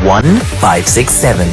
1567.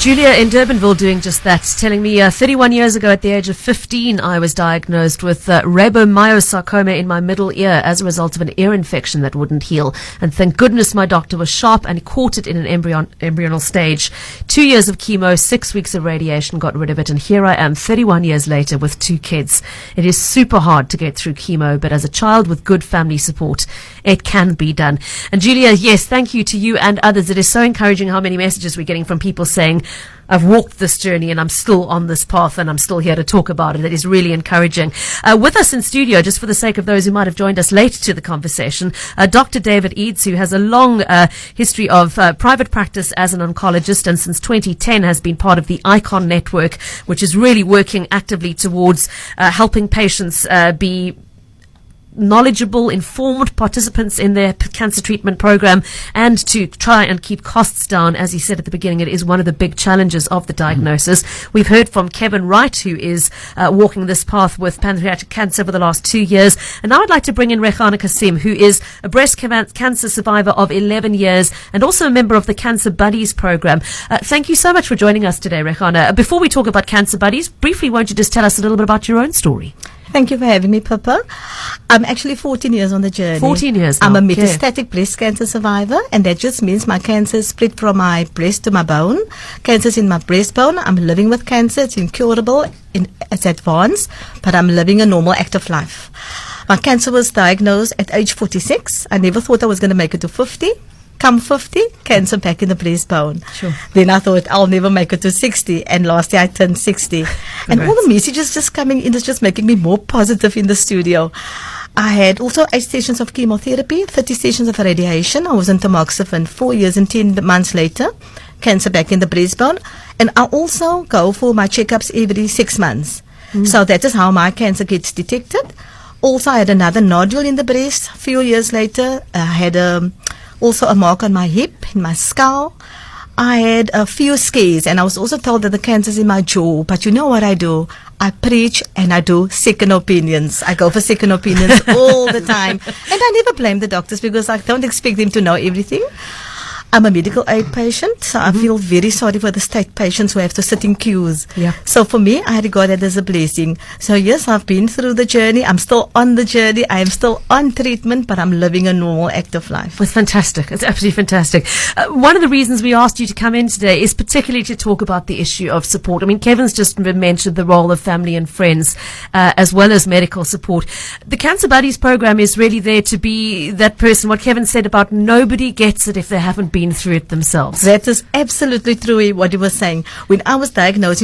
Julia in Durbanville doing just that, telling me 31 years ago at the age of 15 I was diagnosed with rhabdomyosarcoma in my middle ear as a result of an ear infection that wouldn't heal, and thank goodness my doctor was sharp and caught it in an embryonal stage. 2 years of chemo, 6 weeks of radiation got rid of it, and here I am 31 years later with 2 kids. It is super hard to get through chemo, but as a child with good family support, it can be done. And Julia, yes, thank you to you and others. It is so encouraging how many messages we're getting from people saying, I've walked this journey and I'm still on this path and I'm still here to talk about it. It is really encouraging. With us in studio, just for the sake of those who might have joined us late to the conversation, Dr. David Eedes, who has a long history of private practice as an oncologist and since 2010 has been part of the ICON network, which is really working actively towards helping patients be knowledgeable, informed participants in their cancer treatment program, and to try and keep costs down. As he said at the beginning, it is one of the big challenges of the diagnosis. We've heard from Kevin Wright, who is walking this path with pancreatic cancer for the last 2 years. And now I'd like to bring in Rehana Kasim, who is a breast cancer survivor of 11 years and also a member of the Cancer Buddies program. Thank you so much for joining us today, Rehana. Before we talk about Cancer Buddies, briefly, won't you just tell us a little bit about your own story? Thank you for having me, Pippa. I'm actually 14 years on the journey. 14 years now. I'm a metastatic breast cancer survivor, and that just means my cancer is split from my breast to my bone. Cancer's in my breastbone. I'm living with cancer. It's incurable. It's advanced, but I'm living a normal, active life. My cancer was diagnosed at age 46. I never thought I was going to make it to 50. Come 50, cancer back in the breastbone. Sure. Then I thought I'll never make it to 60, and last year I turned 60. And all the messages just coming in is just making me more positive in the studio. I had also 8 sessions of chemotherapy, 30 sessions of radiation. I was on tamoxifen 4 years and 10 months later. Cancer back in the breastbone. And I also go for my checkups every 6 months. So that is how my cancer gets detected. Also, I had another nodule in the breast. A few years later, I had also a mark on my hip, in my skull. I had a few scares, and I was also told that the cancer's in my jaw. But you know what I do? I preach and I do second opinions. I go for second opinions all the time. And I never blame the doctors because I don't expect them to know everything. I'm a medical aid patient, so I feel very sorry for the state patients who have to sit in queues. Yeah. So for me, I regard that as a blessing. So yes, I've been through the journey. I'm still on the journey. I am still on treatment, but I'm living a normal, active life. It's fantastic. It's absolutely fantastic. One of the reasons we asked you to come in today is particularly to talk about the issue of support. I mean, Kevin's just mentioned the role of family and friends, as well as medical support. The Cancer Buddies program is really there to be that person, what Kevin said about nobody gets it if they haven't been through it themselves. That is absolutely true what you were saying. When I was diagnosed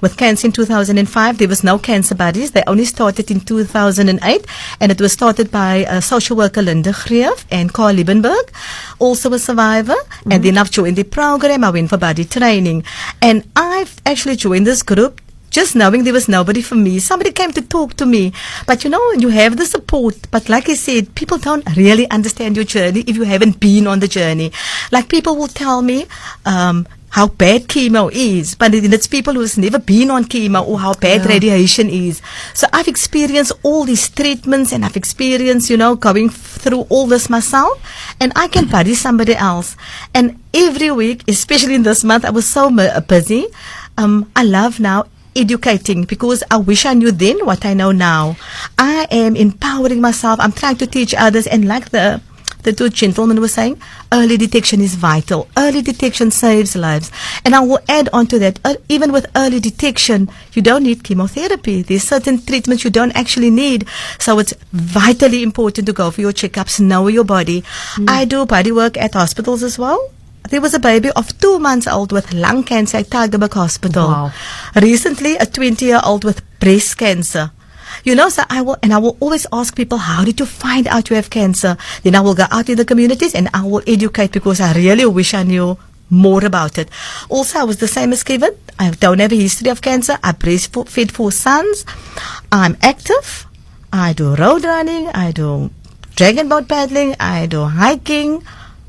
with cancer in 2005, there was no Cancer Buddies. They only started in 2008, and it was started by social worker Linda Greef and Carl Liebenberg, also a survivor. And then I've joined the program. I went for buddy training, and I've actually joined this group just knowing there was nobody for me. Somebody came to talk to me. But you know, you have the support. But like I said, people don't really understand your journey if you haven't been on the journey. Like people will tell me how bad chemo is, but it's people who's never been on chemo or how bad radiation is. So I've experienced all these treatments, and I've experienced, going through all this myself, and I can buddy somebody else. And every week, especially in this month, I was so busy. I love now educating, because I wish I knew then what I know now. I am empowering myself. I'm trying to teach others, and like the two gentlemen were saying, early detection is vital. Early detection saves lives. And I will add on to that, even with early detection, you don't need chemotherapy. There's certain treatments you don't actually need. So it's vitally important to go for your checkups, know your body. I do body work at hospitals as well. There was a baby of 2 months old with lung cancer at Tygerberg Hospital. Wow. Recently, a 20-year-old with breast cancer. So I will always ask people, how did you find out you have cancer? Then I will go out in the communities and I will educate, because I really wish I knew more about it. Also, I was the same as Kevin. I don't have a history of cancer. I breastfed 4 sons. I'm active. I do road running. I do dragon boat paddling. I do hiking.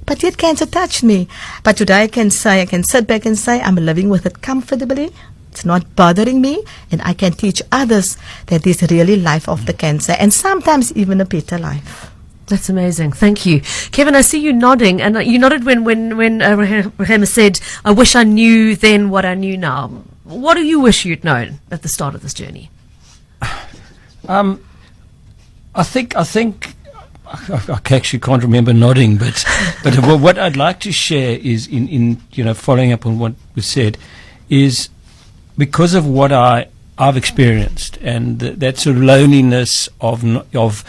But yet cancer touched me. But today I can sit back and say, I'm living with it comfortably. It's not bothering me, and I can teach others that there's really life after cancer, and sometimes even a better life. That's amazing. Thank you. Kevin, I see you nodding, and you nodded when Rahema said, I wish I knew then what I knew now. What do you wish you'd known at the start of this journey? I think I actually can't remember nodding, but what I'd like to share is in following up on what was said, is because of what I've experienced and that sort of loneliness of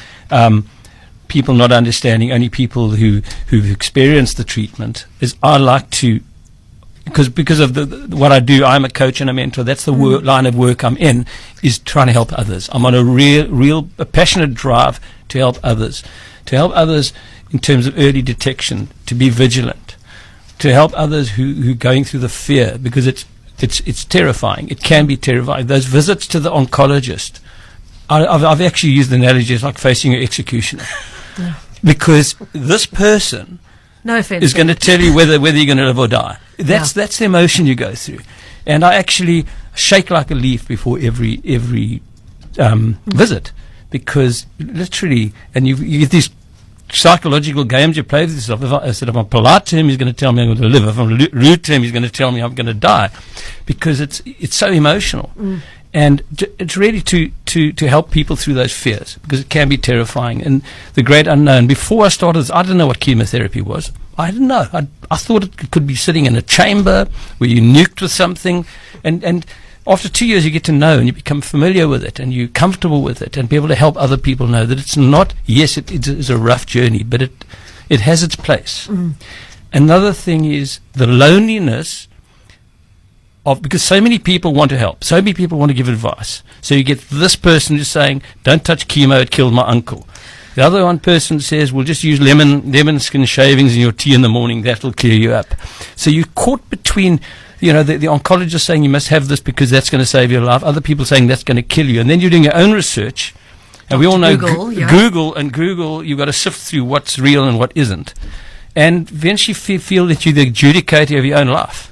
people not understanding, only people who've experienced the treatment, is I like to, because of what I do, I'm a coach and a mentor. That's the line of work I'm in, is trying to help others. I'm on a passionate drive to help others in terms of early detection, to be vigilant, to help others who are going through the fear, because it's terrifying. It can be terrifying. Those visits to the oncologist, I've actually used the analogy as like facing an executioner, because this person. No offense. Is going to tell you whether you're going to live or die. That's the emotion you go through, and I actually shake like a leaf before every visit, because literally, and you get these psychological games you play with yourself. If I'm polite to him, he's going to tell me I'm going to live. If I'm rude to him, he's going to tell me I'm going to die, because it's so emotional. And it's really to help people through those fears, because it can be terrifying. And the great unknown, before I started this, I didn't know what chemotherapy was. I didn't know. I thought it could be sitting in a chamber where you're nuked with something. And after 2 years, you get to know and you become familiar with it and you're comfortable with it, and be able to help other people know that it's not, yes, it is a rough journey, but it has its place. Another thing is the loneliness because so many people want to help, so many people want to give advice. So you get this person just saying, don't touch chemo, it killed my uncle. The other one person says, well, just use lemon skin shavings in your tea in the morning, that will clear you up. So you're caught between, the oncologist saying you must have this because that's going to save your life, other people saying that's going to kill you, and then you're doing your own research. And we all know Google, you've got to sift through what's real and what isn't. And eventually feel that you're the adjudicator of your own life.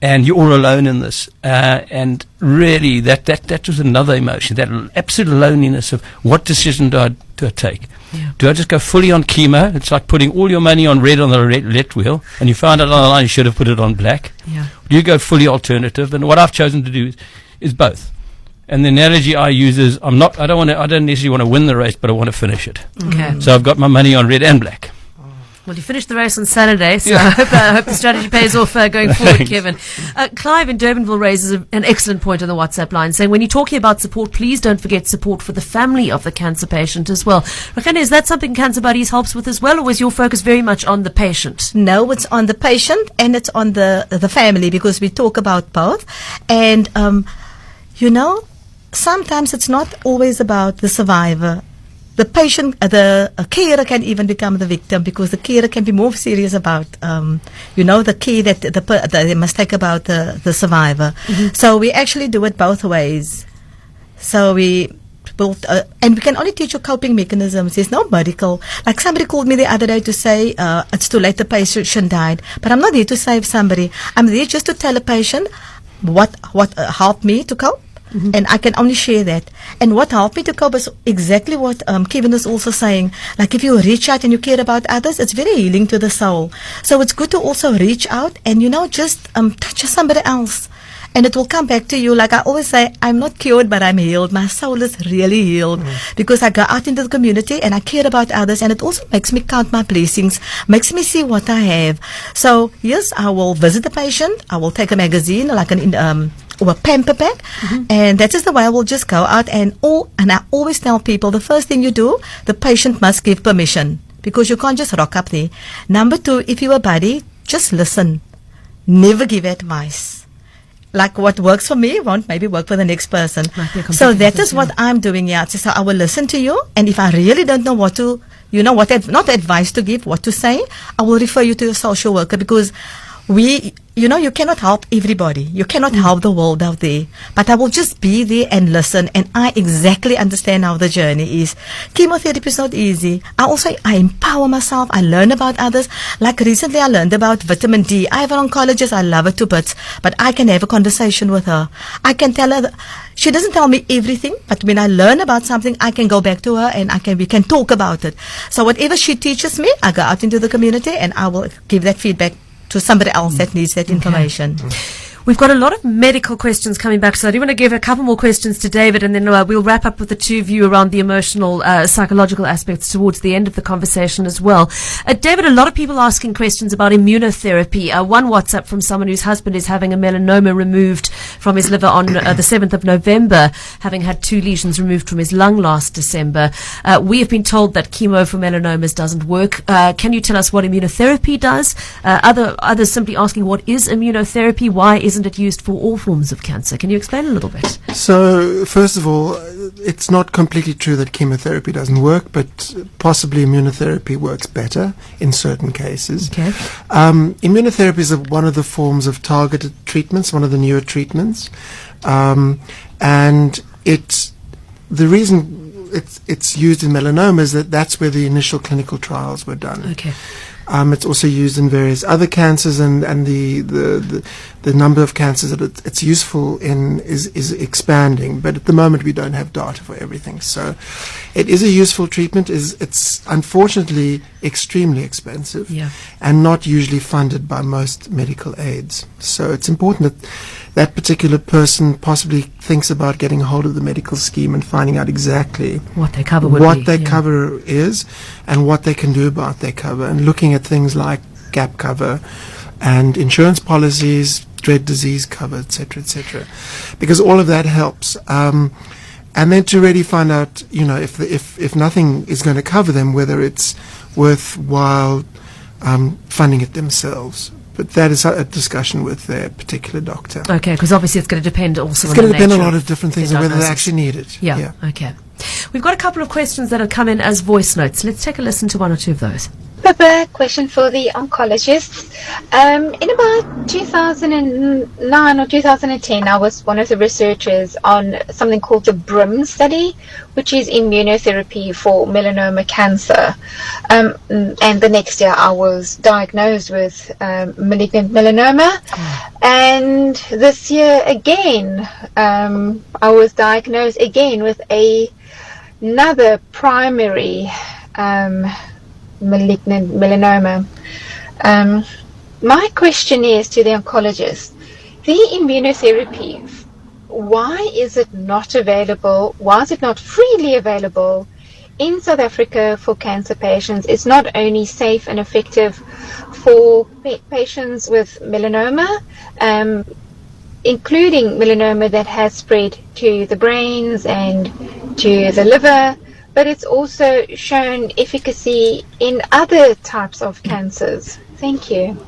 And you're all alone in this. And really, that was another emotion, that absolute loneliness of what decision do I take? Yeah. Do I just go fully on chemo? It's like putting all your money on red on the roulette wheel, and you find out on the line you should have put it on black. Yeah. Do you go fully alternative? And what I've chosen to do is both. And the analogy I use is I don't necessarily want to win the race, but I want to finish it. Okay. So I've got my money on red and black. Well, you finished the race on Saturday, so I hope the strategy pays off going forward, Kevin. Clive in Durbanville raises an excellent point on the WhatsApp line, saying when you're talking about support, please don't forget support for the family of the cancer patient as well. Rakane, is that something Cancer Buddies helps with as well, or was your focus very much on the patient? No, it's on the patient and it's on the family, because we talk about both. And, sometimes it's not always about the survivor. The patient, the carer can even become the victim, because the carer can be more serious about, the care that they must take about the survivor. So we actually do it both ways. So and we can only teach you coping mechanisms. There's no medical. Like somebody called me the other day to say, it's too late, the patient died. But I'm not there to save somebody. I'm there just to tell a patient what helped me to cope. And I can only share that. And what helped me to cope is exactly what Kevin is also saying. Like if you reach out and you care about others, it's very healing to the soul. So it's good to also reach out and, just touch somebody else. And it will come back to you. Like I always say, I'm not cured, but I'm healed. My soul is really healed because I go out into the community and I care about others. And it also makes me count my blessings, makes me see what I have. So yes, I will visit the patient. I will take a magazine, like or a pamper bag, and that is the way I will just go out and I always tell people, the first thing you do, the patient must give permission, because you can't just rock up there. Number 2, if you're a buddy, just listen. Never give advice. Like what works for me won't maybe work for the next person. So that is what I'm doing here. So I will listen to you, and if I really don't know what to, not advice to give, what to say, I will refer you to your social worker, because you cannot help everybody. You cannot help the world out there. But I will just be there and listen, and I exactly understand how the journey is. Chemotherapy is not easy. I empower myself. I learn about others. Like recently I learned about vitamin D. I have an oncologist. I love her to bits. But I can have a conversation with her. I can tell her, she doesn't tell me everything, but when I learn about something, I can go back to her and we can talk about it. So whatever she teaches me, I go out into the community and I will give that feedback to somebody else that needs that information. We've got a lot of medical questions coming back, so I do want to give a couple more questions to David, and then we'll wrap up with the two of you around the emotional, psychological aspects towards the end of the conversation as well. David, a lot of people asking questions about immunotherapy. One WhatsApp from someone whose husband is having a melanoma removed from his liver on the 7th of November, having had 2 lesions removed from his lung last December. We have been told that chemo for melanomas doesn't work. Can you tell us what immunotherapy does? Others simply asking, what is immunotherapy? Why isn't it used for all forms of cancer? Can you explain a little bit? So, first of all, it's not completely true that chemotherapy doesn't work, but possibly immunotherapy works better in certain cases. Okay. Immunotherapy is one of the forms of targeted treatments, one of the newer treatments, and the reason it's used in melanoma is that's where the initial clinical trials were done. Okay. It's also used in various other cancers, and the number of cancers that it's useful in is expanding. But at the moment, we don't have data for everything. So, it is a useful treatment. It's unfortunately extremely expensive, and not usually funded by most medical aids. So, it's important that that particular person possibly thinks about getting a hold of the medical scheme and finding out exactly what their cover cover is and what they can do about their cover, and looking at things like gap cover and insurance policies, dread disease cover, etc., because all of that helps. And then to really find out, if nothing is going to cover them, whether it's worthwhile funding it themselves. But that is a discussion with their particular doctor. Okay, because obviously it's going to depend also It's on going to depend on a nature lot of different things and whether they actually need it. Yeah, okay. We've got a couple of questions that have come in as voice notes. Let's take a listen to one or two of those. Pippa, question for the oncologists. In about 2009 or 2010, I was one of the researchers on something called the BRIM study, which is immunotherapy for melanoma cancer. And the next year I was diagnosed with malignant melanoma. And this year again, I was diagnosed again with another primary malignant melanoma. My question is to the oncologist, the immunotherapy, why is it not available? Why is it not freely available in South Africa for cancer patients? It's not only safe and effective for patients with melanoma, including melanoma that has spread to the brains and to the liver, but it's also shown efficacy in other types of cancers. Thank you.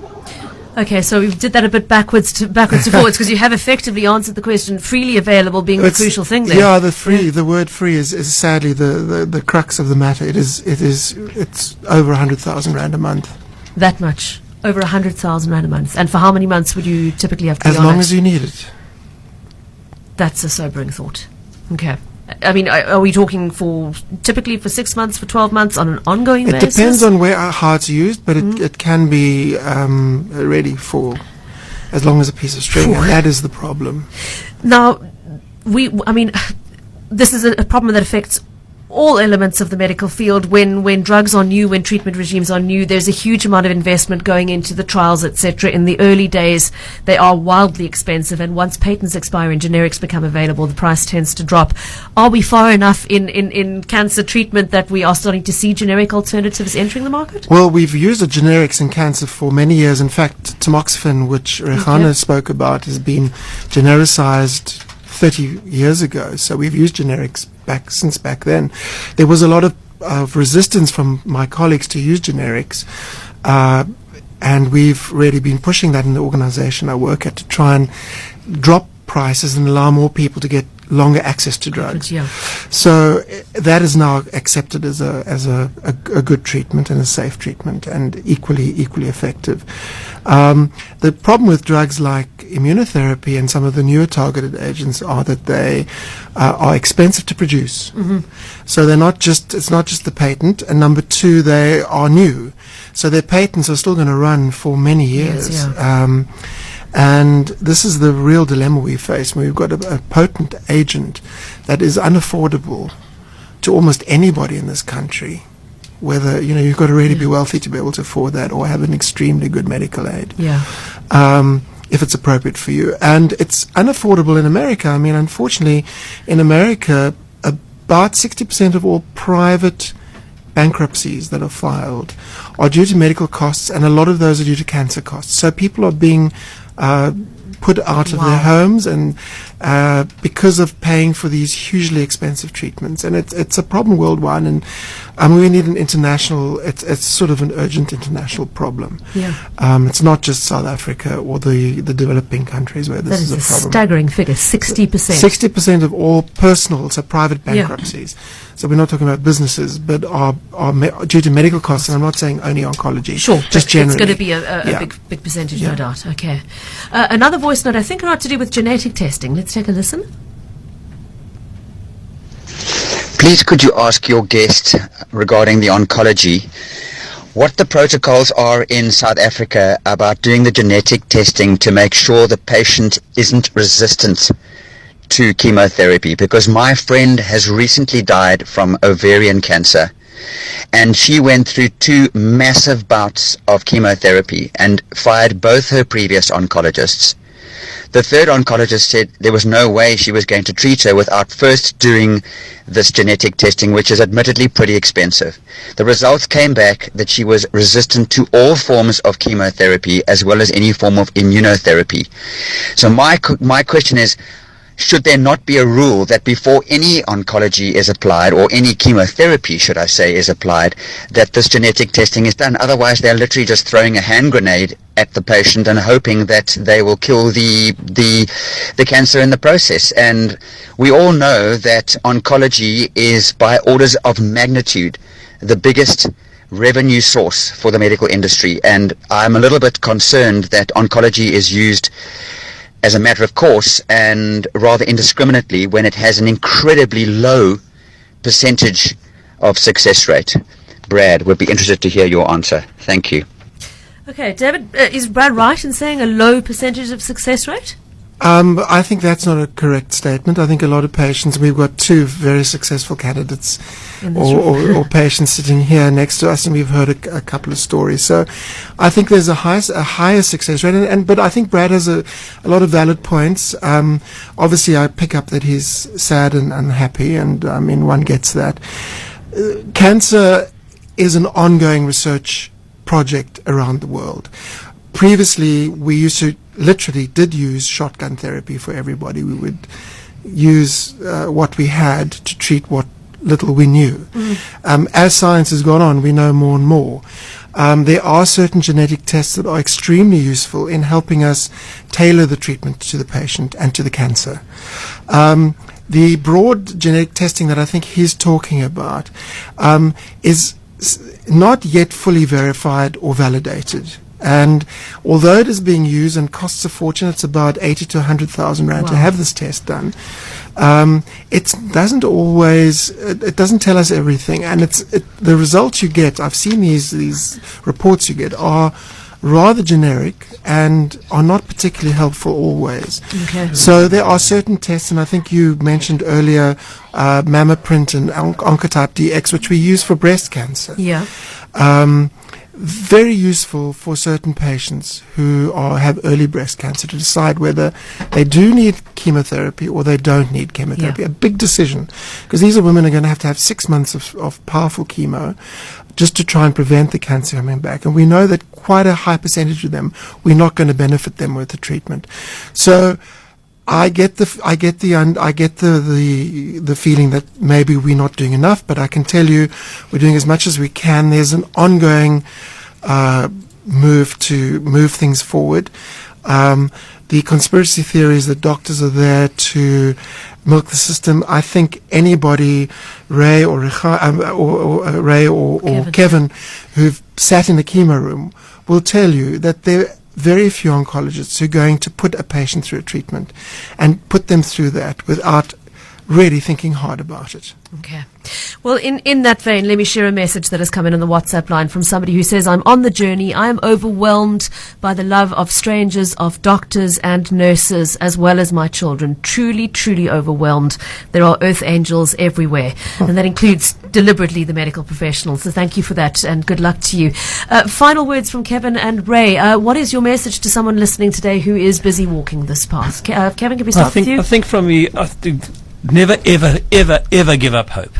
Okay, so we did that a bit backwards to forwards, because you have effectively answered the question, freely available being the crucial thing there. Yeah, the word free is sadly the crux of the matter. It's over 100,000 Rand a month. That much? Over 100,000 Rand a month. And for how many months would you typically have to be on it? As long as you need it. That's a sobering thought. Okay. I mean, are we talking typically for 6 months, for 12 months, on an ongoing basis? It depends on how it's used, but it can be ready for as long as a piece of string, and that is the problem. Now, this is a problem that affects all elements of the medical field. When drugs are new, when treatment regimes are new, there's a huge amount of investment going into the trials, etc. In the early days, they are wildly expensive, and once patents expire and generics become available, the price tends to drop. Are we far enough in cancer treatment that we are starting to see generic alternatives entering the market? Well, we've used the generics in cancer for many years. In fact, tamoxifen, which Rehana spoke about, has been genericized 30 years ago. So we've used generics since back then. There was a lot of resistance from my colleagues to use generics, and we've really been pushing that in the organization I work at to try and drop prices and allow more people to get longer access to drugs. Yeah. So that is now accepted as a good treatment and a safe treatment, and equally effective. The problem with drugs like immunotherapy and some of the newer targeted agents are that they are expensive to produce. So they're not just, it's not just the patent, and number two, they are new. So their patents are still going to run for many years. Yes, and this is the real dilemma we face. We've got a potent agent that is unaffordable to almost anybody in this country, whether, you've got to really be wealthy to be able to afford that or have an extremely good medical aid. If it's appropriate for you. And it's unaffordable in America. I mean, unfortunately, in America, about 60% of all private bankruptcies that are filed are due to medical costs, and a lot of those are due to cancer costs. So people are being put out of their homes, and because of paying for these hugely expensive treatments, and it's a problem worldwide, and we need an international. It's sort of an urgent international problem. It's not just South Africa or the developing countries where this is a problem. Staggering figure, 60%. 60% of all personal, so private bankruptcies. So we're not talking about businesses, but are due to medical costs, and I'm not saying only oncology. Sure, just generally. It's going to be a big percentage, no doubt. Okay. Another voice note, I think, are to do with genetic testing. Let's take a listen. Please could you ask your guest regarding the oncology what the protocols are in South Africa about doing the genetic testing to make sure the patient isn't resistant to chemotherapy, because my friend has recently died from ovarian cancer, and she went through 2 massive bouts of chemotherapy and fired both her previous oncologists. The third oncologist said there was no way she was going to treat her without first doing this genetic testing, which is admittedly pretty expensive. The results came back that she was resistant to all forms of chemotherapy as well as any form of immunotherapy. So my question is, should there not be a rule that before any oncology is applied, or any chemotherapy, should I say, is applied, that this genetic testing is done? Otherwise, they're literally just throwing a hand grenade at the patient and hoping that they will kill the cancer in the process. And we all know that oncology is, by orders of magnitude, the biggest revenue source for the medical industry. And I'm a little bit concerned that oncology is used as a matter of course and rather indiscriminately when it has an incredibly low percentage of success rate. Brad, would be interested to hear your answer. Thank you. Okay, David, is Brad right in saying a low percentage of success rate? I think that's not a correct statement. I think a lot of patients, we've got 2 very successful candidates or patients sitting here next to us, and we've heard a couple of stories. So I think there's a higher success rate, but I think Brad has a lot of valid points. Obviously, I pick up that he's sad and unhappy, and I mean, one gets that. Cancer is an ongoing research project around the world. Previously, we literally did use shotgun therapy for everybody. We would use what we had to treat what little we knew. As science has gone on, we know more and more. There are certain genetic tests that are extremely useful in helping us tailor the treatment to the patient and to the cancer. The broad genetic testing that I think he's talking about is not yet fully verified or validated. And although it is being used and costs a fortune, it's about 80 to 100,000 rand to have this test done. It doesn't tell us everything, and the results you get. I've seen these reports you get are rather generic and are not particularly helpful always. Okay. So there are certain tests, and I think you mentioned earlier Mammoprint and Oncotype DX, which we use for breast cancer. Yeah. Very useful for certain patients who have early breast cancer to decide whether they do need chemotherapy or they don't need chemotherapy. A big decision, because these are women who are going to have 6 months of powerful chemo just to try and prevent the cancer coming back. And we know that quite a high percentage of them, we're not going to benefit them with the treatment. So I get the feeling that maybe we're not doing enough, but I can tell you we're doing as much as we can. There's an ongoing move to move things forward. The conspiracy theories that doctors are there to milk the system. I think anybody, Ray or Kevin, who've sat in the chemo room, will tell you that there very few oncologists who are going to put a patient through a treatment and put them through that without really thinking hard about it. Okay. Well, in that vein, let me share a message that has come in on the WhatsApp line from somebody who says, I'm on the journey. I am overwhelmed by the love of strangers, of doctors and nurses, as well as my children. Truly, truly overwhelmed. There are earth angels everywhere. And that includes deliberately the medical professionals. So thank you for that and good luck to you. Final words from Kevin and Ray. What is your message to someone listening today who is busy walking this path? Kevin, can we start with you? I think from me, never, ever, ever, ever give up hope.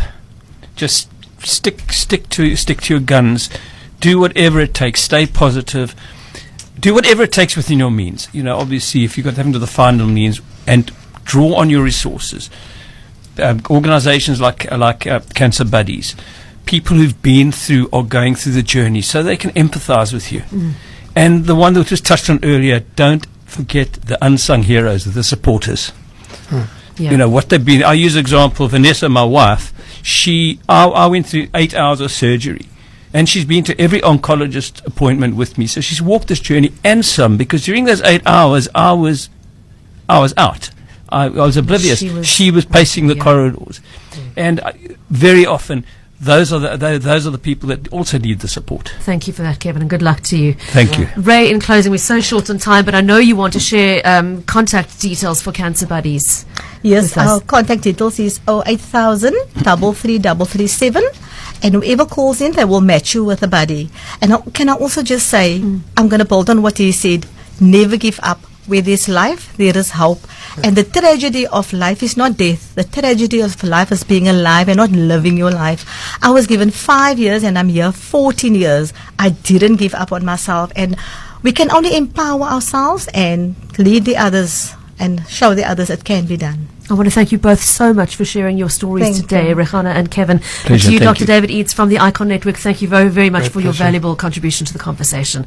Just stick to your guns. Do whatever it takes. Stay positive. Do whatever it takes within your means. Obviously, if you've got having to the final means, and draw on your resources. Organizations like Cancer Buddies, people who've been through or going through the journey, so they can empathize with you. And the one that was touched on earlier, don't forget the unsung heroes, the supporters. Yeah. What they've been. I use the example of Vanessa, my wife. I went through 8 hours of surgery, and she's been to every oncologist appointment with me. So she's walked this journey and some, because during those 8 hours, I was out. I was oblivious. She was pacing the corridors, and very often those are the people that also need the support. Thank you for that, Kevin, and good luck to you. Thank you. Ray, in closing, we're so short on time, but I know you want to share contact details for Cancer Buddies. Yes, our contact details is 08000 33337, and whoever calls in, they will match you with a buddy. And can I also just say, I'm going to build on what he said, never give up. Where there's life, there is hope. And the tragedy of life is not death. The tragedy of life is being alive and not living your life. I was given 5 years and I'm here 14 years. I didn't give up on myself. And we can only empower ourselves and lead the others and show the others it can be done. I want to thank you both so much for sharing your stories today, Rehana and Kevin. Pleasure, and to you, thank Dr. you. David Eedes from the ICON Network, thank you very, very much Great for your pleasure. valuable contribution to the conversation.